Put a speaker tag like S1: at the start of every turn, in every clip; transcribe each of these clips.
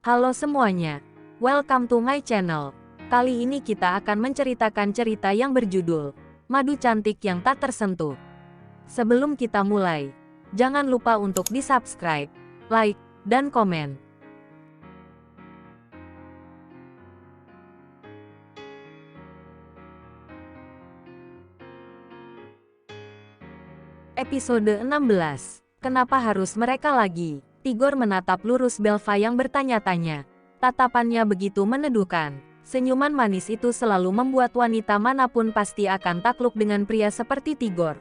S1: Halo semuanya, welcome to my channel. Kali ini kita akan menceritakan cerita yang berjudul Madu Cantik yang Tak Tersentuh. Sebelum kita mulai, jangan lupa untuk di-subscribe, like, dan komen. Episode 16. Kenapa harus mereka lagi? Tigor menatap lurus Belva yang bertanya-tanya. Tatapannya begitu meneduhkan. Senyuman manis itu selalu membuat wanita manapun pasti akan takluk dengan pria seperti Tigor.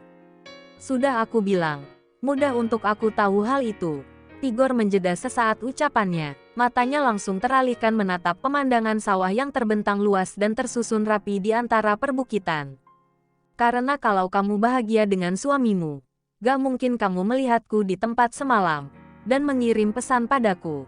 S1: Sudah aku bilang, mudah untuk aku tahu hal itu. Tigor menjeda sesaat ucapannya. Matanya langsung teralihkan menatap pemandangan sawah yang terbentang luas dan tersusun rapi di antara perbukitan. Karena kalau kamu bahagia dengan suamimu, gak mungkin kamu melihatku di tempat semalam dan mengirim pesan padaku.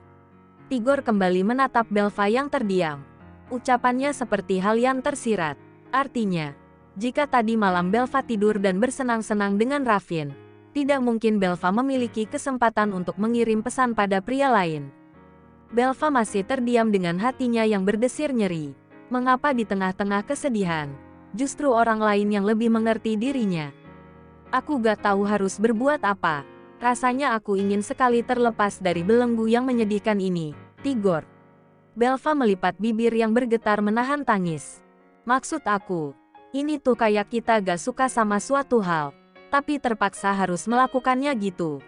S1: Tigor kembali menatap Belva yang terdiam. Ucapannya seperti hal yang tersirat. Artinya, jika tadi malam Belva tidur dan bersenang-senang dengan Raffin, tidak mungkin Belva memiliki kesempatan untuk mengirim pesan pada pria lain. Belva masih terdiam dengan hatinya yang berdesir nyeri. Mengapa di tengah-tengah kesedihan, justru orang lain yang lebih mengerti dirinya? Aku gak tahu harus berbuat apa. Rasanya aku ingin sekali terlepas dari belenggu yang menyedihkan ini, Tigor. Belva melipat bibir yang bergetar menahan tangis. Maksud aku, ini tuh kayak kita gak suka sama suatu hal, tapi terpaksa harus melakukannya gitu.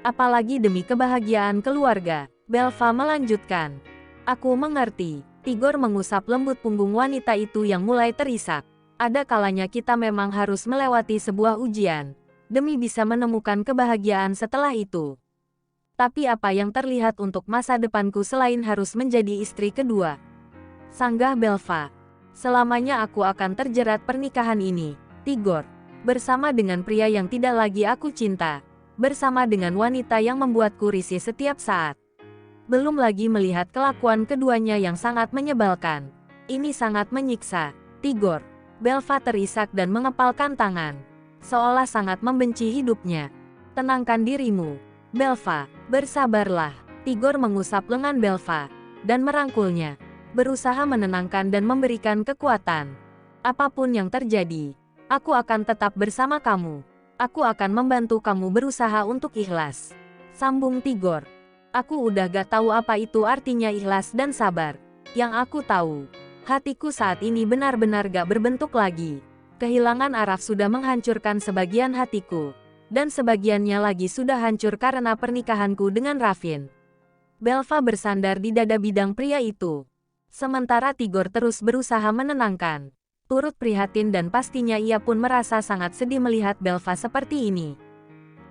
S1: Apalagi demi kebahagiaan keluarga, Belva melanjutkan. Aku mengerti. Tigor mengusap lembut punggung wanita itu yang mulai terisak. Ada kalanya kita memang harus melewati sebuah ujian demi bisa menemukan kebahagiaan setelah itu. Tapi apa yang terlihat untuk masa depanku selain harus menjadi istri kedua? Sanggah Belva. Selamanya aku akan terjerat pernikahan ini, Tigor. Bersama dengan pria yang tidak lagi aku cinta. Bersama dengan wanita yang membuatku risih setiap saat. Belum lagi melihat kelakuan keduanya yang sangat menyebalkan. Ini sangat menyiksa, Tigor. Belva terisak dan mengepalkan tangan, seolah sangat membenci hidupnya. Tenangkan dirimu, Belva, bersabarlah. Tigor mengusap lengan Belva dan merangkulnya, berusaha menenangkan dan memberikan kekuatan. Apapun yang terjadi, aku akan tetap bersama kamu. Aku akan membantu kamu berusaha untuk ikhlas, sambung Tigor. Aku udah gak tahu apa itu artinya ikhlas dan sabar. Yang aku tahu, hatiku saat ini benar-benar gak berbentuk lagi. Kehilangan Araf sudah menghancurkan sebagian hatiku. Dan sebagiannya lagi sudah hancur karena pernikahanku dengan Raffin. Belva bersandar di dada bidang pria itu. Sementara Tigor terus berusaha menenangkan. Turut prihatin dan pastinya ia pun merasa sangat sedih melihat Belva seperti ini.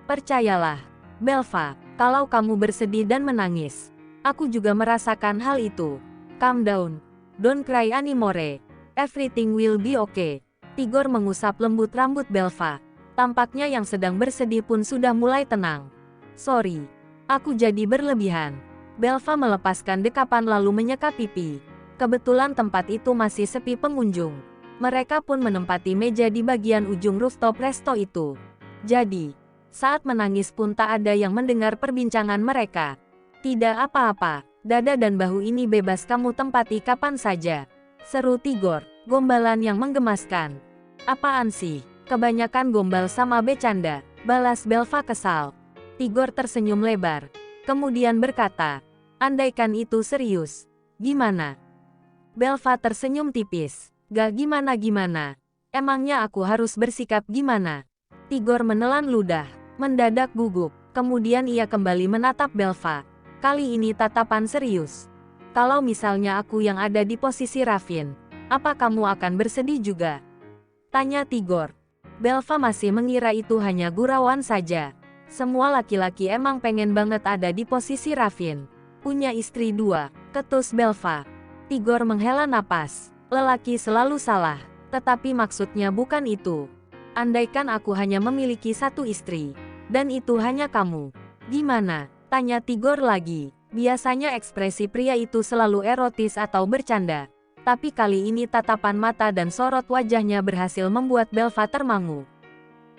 S1: Percayalah, Belva, kalau kamu bersedih dan menangis, aku juga merasakan hal itu. Calm down. Don't cry anymore. Everything will be okay. Tigor mengusap lembut rambut Belva. Tampaknya yang sedang bersedih pun sudah mulai tenang. Sorry, aku jadi berlebihan. Belva melepaskan dekapan lalu menyeka pipi. Kebetulan tempat itu masih sepi pengunjung. Mereka pun menempati meja di bagian ujung rooftop resto itu. Jadi, saat menangis pun tak ada yang mendengar perbincangan mereka. Tidak apa-apa, dada dan bahu ini bebas kamu tempati kapan saja, seru Tigor, gombalan yang menggemaskan. Apaan sih? Kebanyakan gombal sama bercanda, balas Belva kesal. Tigor tersenyum lebar, kemudian berkata, andaikan itu serius, gimana? Belva tersenyum tipis, gak gimana-gimana. Emangnya aku harus bersikap gimana? Tigor menelan ludah, mendadak gugup, kemudian ia kembali menatap Belva. Kali ini tatapan serius. Kalau misalnya aku yang ada di posisi Raffin, apa kamu akan bersedih juga? Tanya Tigor. Belva masih mengira itu hanya gurauan saja. Semua laki-laki emang pengen banget ada di posisi Raffin. Punya istri dua, ketus Belva. Tigor menghela napas. Lelaki selalu salah, tetapi maksudnya bukan itu. Andaikan aku hanya memiliki satu istri, dan itu hanya kamu. Gimana? Tanya Tigor lagi. Biasanya ekspresi pria itu selalu erotis atau bercanda. Tapi kali ini tatapan mata dan sorot wajahnya berhasil membuat Belva termangu.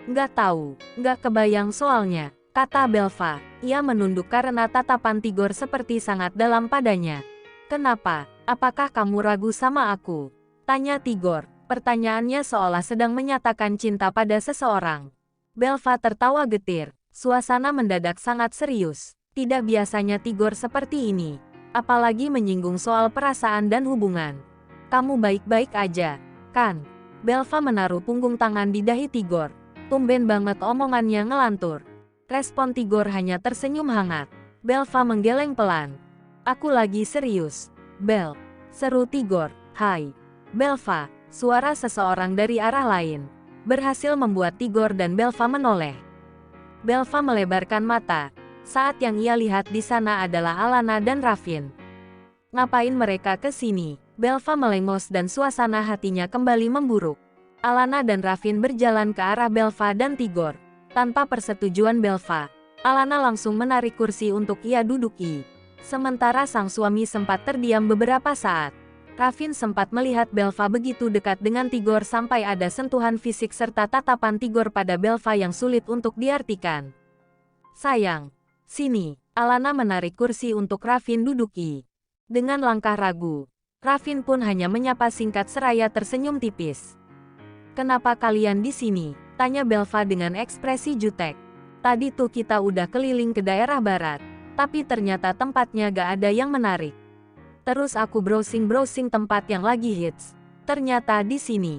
S1: Nggak tahu, nggak kebayang soalnya. kata Belva. Ia menunduk karena tatapan Tigor seperti sangat dalam padanya. Kenapa? Apakah kamu ragu sama aku? Tanya Tigor. Pertanyaannya seolah sedang menyatakan cinta pada seseorang. Belva tertawa getir. Suasana mendadak sangat serius. Tidak biasanya Tigor seperti ini. Apalagi menyinggung soal perasaan dan hubungan. Kamu baik-baik aja, kan? Belva menaruh punggung tangan di dahi Tigor. Tumben banget omongannya ngelantur. Respon Tigor hanya tersenyum hangat. Belva menggeleng pelan. Aku lagi serius, Bel. Seru Tigor. Hai, Belva. Suara seseorang dari arah lain berhasil membuat Tigor dan Belva menoleh. Belva melebarkan mata. Saat yang ia lihat di sana adalah Alana dan Ravin. Ngapain mereka ke sini? Belva melengos dan suasana hatinya kembali memburuk. Alana dan Ravin berjalan ke arah Belva dan Tigor. Tanpa persetujuan Belva, Alana langsung menarik kursi untuk ia duduki. Sementara sang suami sempat terdiam beberapa saat. Ravin sempat melihat Belva begitu dekat dengan Tigor sampai ada sentuhan fisik serta tatapan Tigor pada Belva yang sulit untuk diartikan. Sayang, sini. Alana menarik kursi untuk Ravin duduki. Dengan langkah ragu, Ravin pun hanya menyapa singkat seraya tersenyum tipis. Kenapa kalian di sini? Tanya Belva dengan ekspresi jutek. Tadi tuh kita udah keliling ke daerah barat, tapi ternyata tempatnya gak ada yang menarik. Terus aku browsing-browsing tempat yang lagi hits. Ternyata di sini.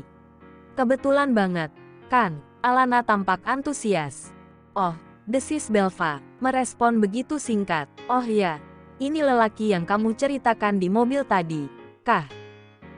S1: Kebetulan banget, kan? Alana tampak antusias. Oh, desis Belva, merespon begitu singkat. Oh ya, ini lelaki yang kamu ceritakan di mobil tadi, kah?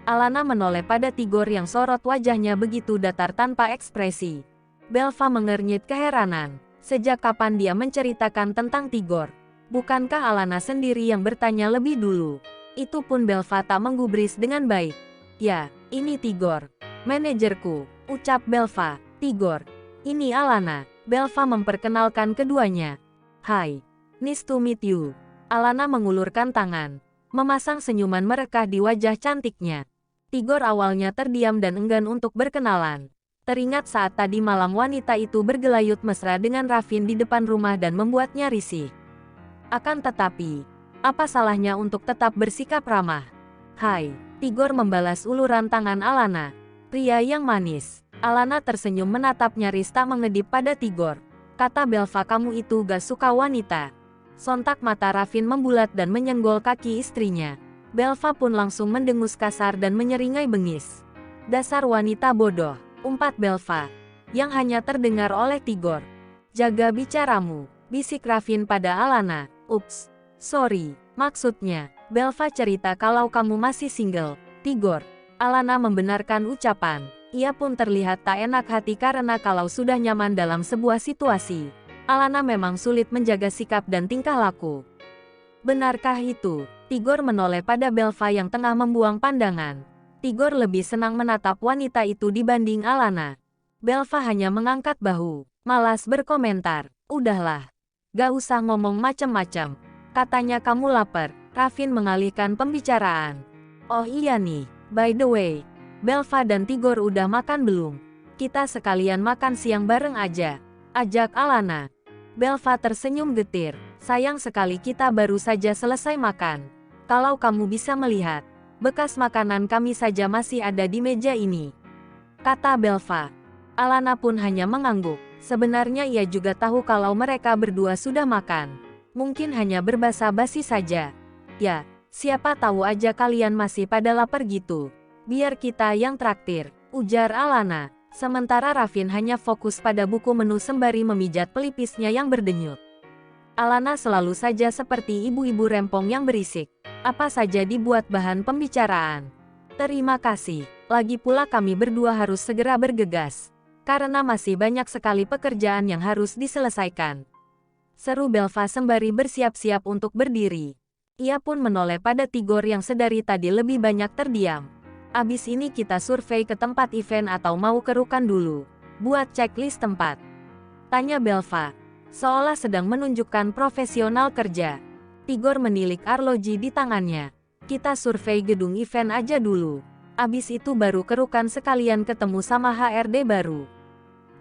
S1: Alana menoleh pada Tigor yang sorot wajahnya begitu datar tanpa ekspresi. Belva mengernyit keheranan. Sejak kapan dia menceritakan tentang Tigor? Bukankah Alana sendiri yang bertanya lebih dulu? Itu pun Belva tak menggubris dengan baik. Ya, ini Tigor, manajerku, ucap Belva. Tigor, ini Alana. Belva memperkenalkan keduanya. Hai, nice to meet you. Alana mengulurkan tangan, memasang senyuman merekah di wajah cantiknya. Tigor awalnya terdiam dan enggan untuk berkenalan. Teringat saat tadi malam wanita itu bergelayut mesra dengan Ravin di depan rumah dan membuatnya risih. Akan tetapi, apa salahnya untuk tetap bersikap ramah? Hai, Tigor membalas uluran tangan Alana. Pria yang manis. Alana tersenyum menatap nyaris tak mengedip pada Tigor. Kata Belva, kamu itu gak suka wanita. Sontak mata Ravin membulat dan menyenggol kaki istrinya. Belva pun langsung mendengus kasar dan menyeringai bengis. Dasar wanita bodoh, umpat Belva, yang hanya terdengar oleh Tigor. Jaga bicaramu, bisik Ravin pada Alana. Ups. Sorry, maksudnya, Belva cerita kalau kamu masih single, Tigor. Alana membenarkan ucapan. Ia pun terlihat tak enak hati karena kalau sudah nyaman dalam sebuah situasi, Alana memang sulit menjaga sikap dan tingkah laku. Benarkah itu? Tigor menoleh pada Belva yang tengah membuang pandangan. Tigor lebih senang menatap wanita itu dibanding Alana. Belva hanya mengangkat bahu, malas berkomentar. Udahlah, gak usah ngomong macem-macem. Katanya kamu lapar. Ravin mengalihkan pembicaraan. Oh iya nih, by the way, Belva dan Tigor udah makan belum? Kita sekalian makan siang bareng aja, ajak Alana. Belva tersenyum getir. Sayang sekali kita baru saja selesai makan. Kalau kamu bisa melihat, bekas makanan kami saja masih ada di meja ini, kata Belva. Alana pun hanya mengangguk. Sebenarnya ia juga tahu kalau mereka berdua sudah makan. Mungkin hanya berbasa-basi saja. Ya, siapa tahu aja kalian masih pada lapar gitu. Biar kita yang traktir, ujar Alana. Sementara Ravin hanya fokus pada buku menu sembari memijat pelipisnya yang berdenyut. Alana selalu saja seperti ibu-ibu rempong yang berisik. Apa saja dibuat bahan pembicaraan. Terima kasih. Lagi pula kami berdua harus segera bergegas. Karena masih banyak sekali pekerjaan yang harus diselesaikan. Seru Belva sembari bersiap-siap untuk berdiri. Ia pun menoleh pada Tigor yang sedari tadi lebih banyak terdiam. Abis ini kita survei ke tempat event atau mau ke Rukan dulu? Buat checklist tempat? Tanya Belva, seolah sedang menunjukkan profesional kerja. Tigor menilik arloji di tangannya. Kita survei gedung event aja dulu. Abis itu baru ke Rukan sekalian ketemu sama HRD baru.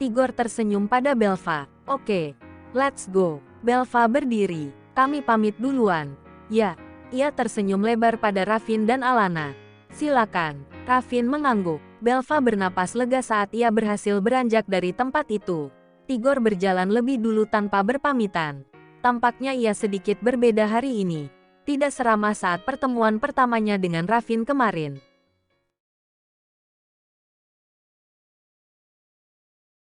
S1: Tigor tersenyum pada Belva. Oke. Let's go. Belva berdiri. Kami pamit duluan. Ya. Ia tersenyum lebar pada Raffin dan Alana. Silakan. Raffin mengangguk. Belva bernapas lega saat ia berhasil beranjak dari tempat itu. Tigor berjalan lebih dulu tanpa berpamitan. Tampaknya ia sedikit berbeda hari ini. Tidak seramah saat pertemuan pertamanya dengan Raffin kemarin.